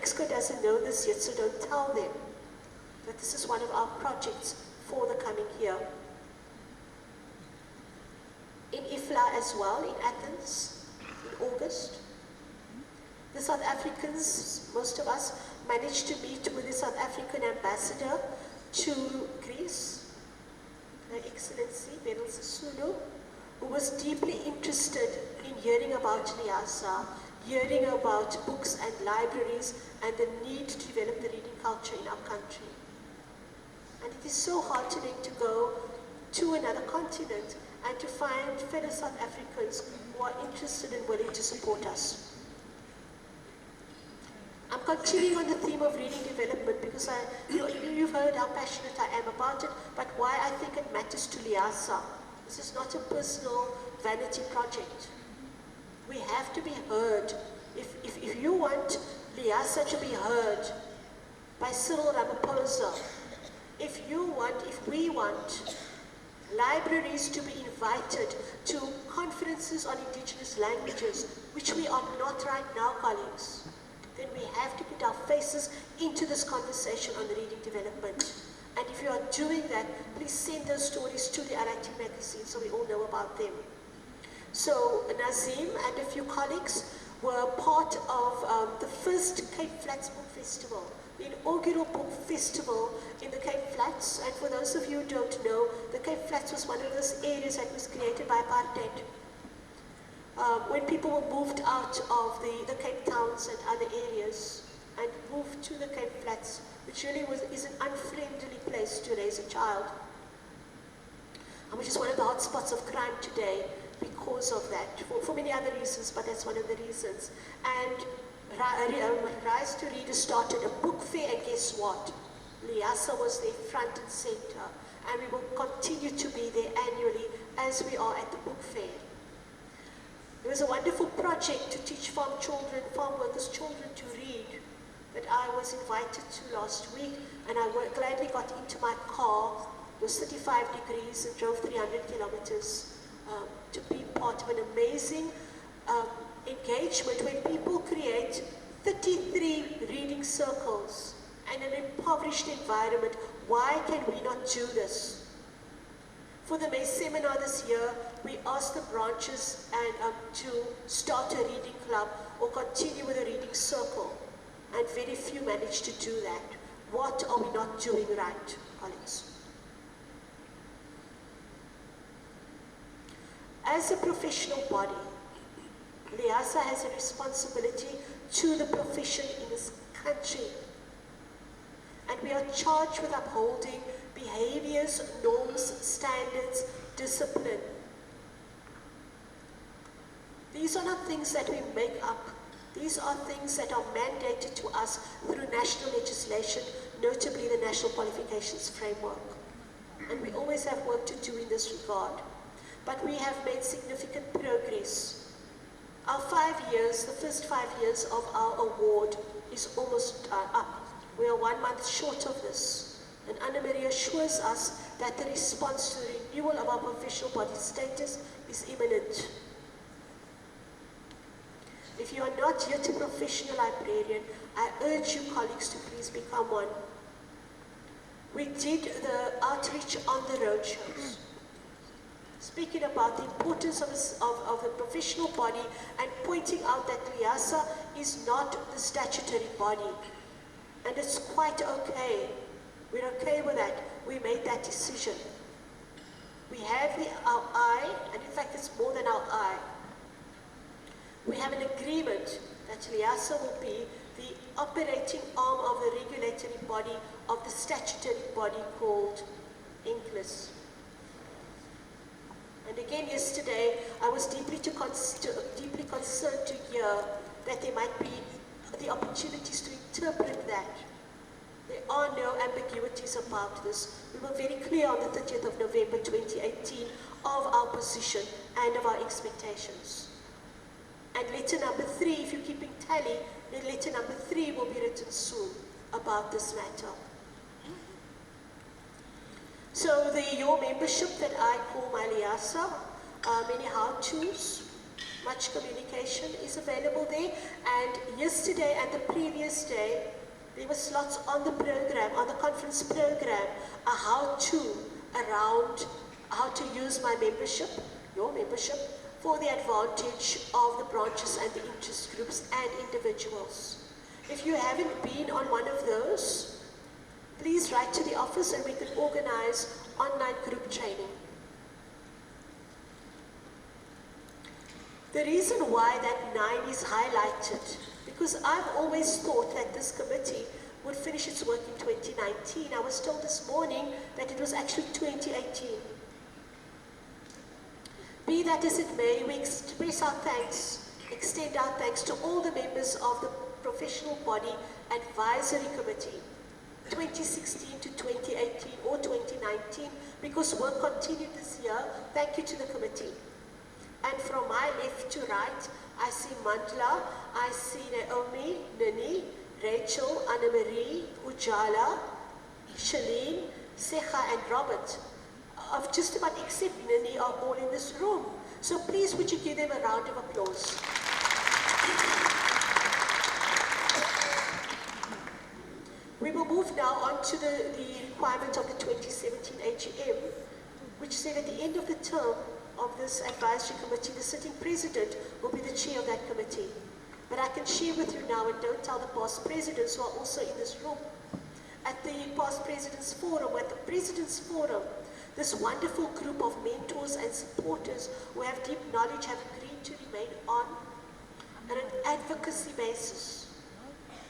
Exco doesn't know this yet, so don't tell them that this is one of our projects for the coming year. In IFLA as well, in Athens, in August. The South Africans, most of us, managed to meet with the South African ambassador to Greece, Her Excellency Beryl Sisulu, who was deeply interested in hearing about LIASA, hearing about books and libraries, and the need to develop the reading culture in our country. And it is so heartening to go to another continent and to find fellow South Africans who are interested and willing to support us. I'm continuing on the theme of reading development because you've heard how passionate I am about it, but why I think it matters to LIASA. This is not a personal vanity project. We have to be heard. If you want LIASA to be heard by Cyril Ramaphosa, if we want libraries to be invited to conferences on indigenous languages, which we are not right now, colleagues, then we have to put our faces into this conversation on reading development. And if you are doing that, please send those stories to the RIT magazine so we all know about them. So Nazim and a few colleagues were part of the first Cape Flats Book Festival, the inaugural book festival in the Cape Flats. And for those of you who don't know, the Cape Flats was one of those areas that was created by apartheid. When people were moved out of the Cape Towns and other areas and moved to the Cape Flats, which really is an unfriendly place to raise a child, and which is one of the hot spots of crime today because of that, for many other reasons, but that's one of the reasons. And Rise to Reader started a book fair, and guess what? LIASA was there front and center, and we will continue to be there annually as we are at the book fair. There was a wonderful project to teach farm workers' children to read that I was invited to last week, and I gladly got into my car. It was 35 degrees and drove 300 kilometers to be part of an amazing engagement where people create 33 reading circles in an impoverished environment. Why can we not do this? For the May seminar this year, we asked the branches to start a reading club or continue with a reading circle, and very few managed to do that. What are we not doing right, colleagues? As a professional body, LIASA has a responsibility to the profession in this country, and we are charged with upholding behaviors, norms, standards, discipline. These are not things that we make up. These are things that are mandated to us through national legislation, notably the National Qualifications Framework. And we always have work to do in this regard. But we have made significant progress. Our 5 years, the first 5 years of our award is almost up. We are 1 month short of this. And Anna Maria assures us that the response to the renewal of our professional body status is imminent. If you are not yet a professional librarian, I urge you, colleagues, to please become one. We did the outreach on the roadshows, speaking about the importance of the professional body and pointing out that LIASA is not the statutory body. And it's quite okay. We're okay with that. We made that decision. We have our eye, and in fact it's more than our eye. We have an agreement that LIASA will be the operating arm of the regulatory body of the statutory body called INCLIS. And again yesterday, I was deeply concerned to hear that there might be the opportunities to interpret that. There are no ambiguities about this. We were very clear on the 30th of November 2018 of our position and of our expectations. And letter number 3, if you're keeping tally, then letter number 3 will be written soon about this matter. So your membership that I call my LIASA, many how-tos, Much communication is available there. And yesterday and the previous day, there were slots on the program, on the conference program, a how-to around how to use my membership, your membership, for the advantage of the branches and the interest groups and individuals. If you haven't been on one of those, please write to the office and we can organize online group training. The reason why that 9 is highlighted, because I've always thought that this committee would finish its work in 2019. I was told this morning that it was actually 2018. Be that as it may, we express our thanks, extend our thanks to all the members of the Professional Body Advisory Committee, 2016 to 2018 or 2019, because work continued this year. Thank you to the committee. And from my left to right, I see Mandla, I see Naomi, Nini, Rachel, Anna-Marie, Ujala, Shalene, Secha and Robert. Of just about except Nini are all in this room. So please would you give them a round of applause. We will move now on to the requirement of the 2017 AGM, which said at the end of the term of this advisory committee, the sitting president will be the chair of that committee. But I can share with you now, and don't tell the past presidents who are also in this room, at the past presidents forum, at the presidents forum, this wonderful group of mentors and supporters who have deep knowledge have agreed to remain on an advocacy basis.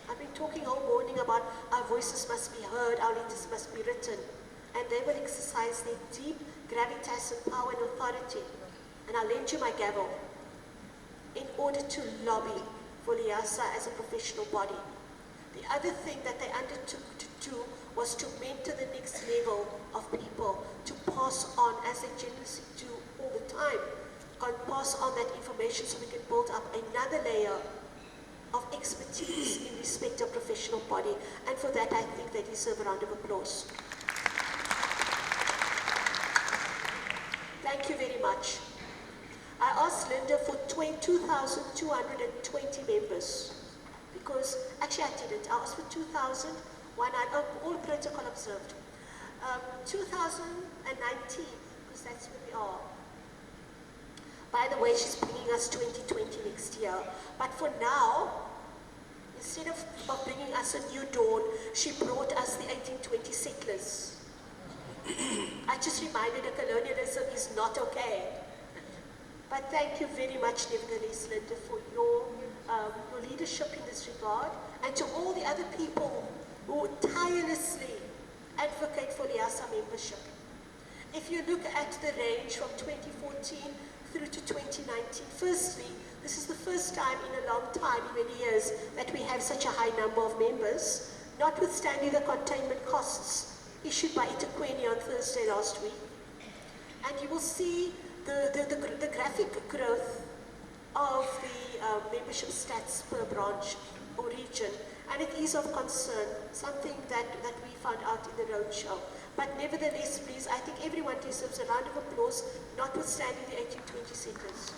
I've been talking all morning about our voices must be heard, our letters must be written, and they will exercise their deep gravitas and power and authority. And I'll lend you my gavel in order to lobby for LIASA as a professional body. The other thing that they undertook to do was to mentor the next level of people, to pass on, as they generously do all the time, and pass on that information so we can build up another layer of expertise in respect of professional body. And for that, I think they deserve a round of applause. Thank you very much. I asked Linda for 2,220 members, because actually I didn't. I asked for 2,000, all protocol observed. 2019, because that's where we are. By the way, she's bringing us 2020 next year. But for now, instead of bringing us a new dawn, she brought us the 1820 settlers. I just reminded her colonialism is not okay. But thank you very much, nevertheless, Linda, for your leadership in this regard, and to all the other people who tirelessly advocate for LIASA membership. If you look at the range from 2014 through to 2019, firstly, this is the first time in a long time, in many years, that we have such a high number of members, notwithstanding the containment costs issued by eThekwini on Thursday last week. And you will see the graphic growth of the membership stats per branch or region. And it is of concern, something that we found out in the roadshow. But nevertheless, please, I think everyone deserves a round of applause, notwithstanding the 1820 centers.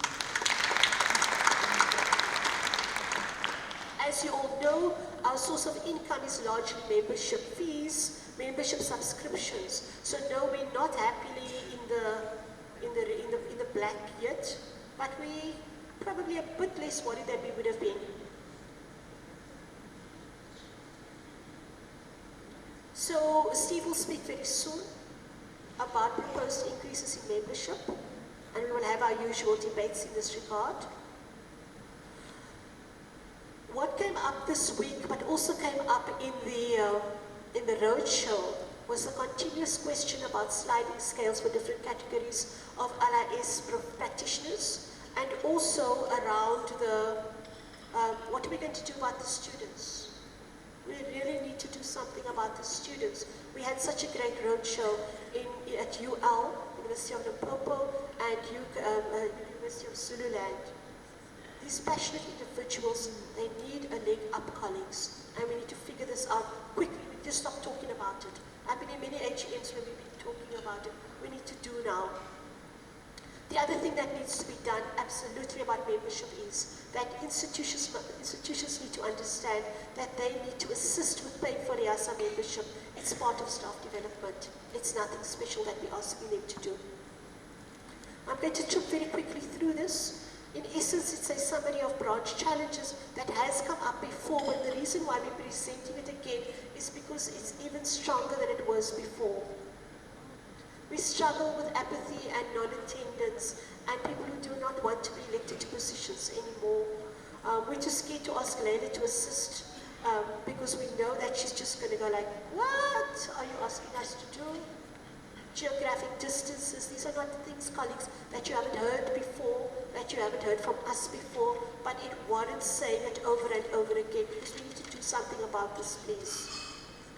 As you all know, our source of income is largely membership fees, membership subscriptions. So no, we're not happily in the black yet, but we probably a bit less worried than we would have been. So Steve will speak very soon about proposed increases in membership, and we will have our usual debates in this regard. What came up this week, but also came up in the roadshow, was the continuous question about sliding scales for different categories of LIS practitioners, and also around what are we going to do about the students? We really need to do something about the students. We had such a great roadshow at UL, University of Limpopo, and University of Zululand. These passionate individuals, they need a leg up, colleagues, and we need to figure this out quickly. We need to stop talking about it. I've been in many AGMs where we've been talking about it. We need to do now. The other thing that needs to be done absolutely about membership is that institutions need to understand that they need to assist with paying for LIASA membership. It's part of staff development. It's nothing special that we're asking them to do. I'm going to trip very quickly through this. In essence, it's a summary of branch challenges that has come up before, but the reason why we're presenting it again is because it's even stronger than it was before. We struggle with apathy and non-attendance and people who do not want to be elected to positions anymore. We're too scared to ask Leila to assist because we know that she's just going to go like, what are you asking us to do? Geographic distances, these are not things, colleagues, that you haven't heard before, that you haven't heard from us before, but it warrants saying it over and over again because we need to do something about this, please.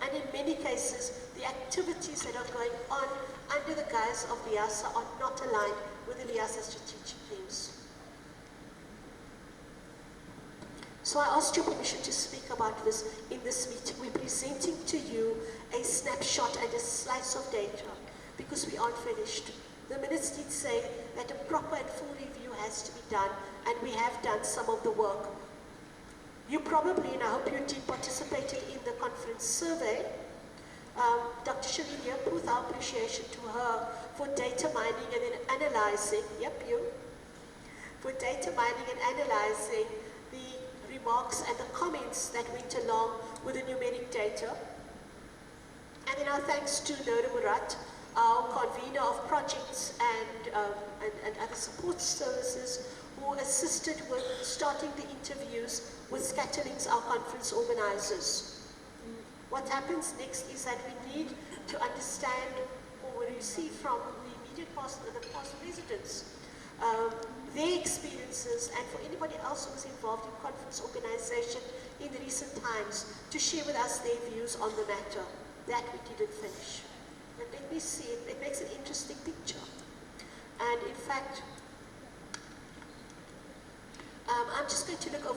And in many cases, the activities that are going on under the guise of LIASA are not aligned with the LIASA strategic themes. So I asked your permission to speak about this in this meeting. We're presenting to you a snapshot and a slice of data because we aren't finished. The minutes did say that a proper and full review has to be done, and we have done some of the work. You probably, and I hope your team participated in the conference survey. Dr. Shalini Puth, our appreciation to her for data mining and then analyzing, for data mining and analyzing the remarks and the comments that went along with the numeric data. And then our thanks to Nora Murat, our convener of projects and other support services who assisted with starting the interviews with Scatterlings, our conference organizers. What happens next is that we need to understand or receive from the immediate past, the past residents, their experiences, and for anybody else who was involved in conference organization in the recent times to share with us their views on the matter. That we didn't finish. But let me see, it makes an interesting picture. And in fact, I'm just going to look over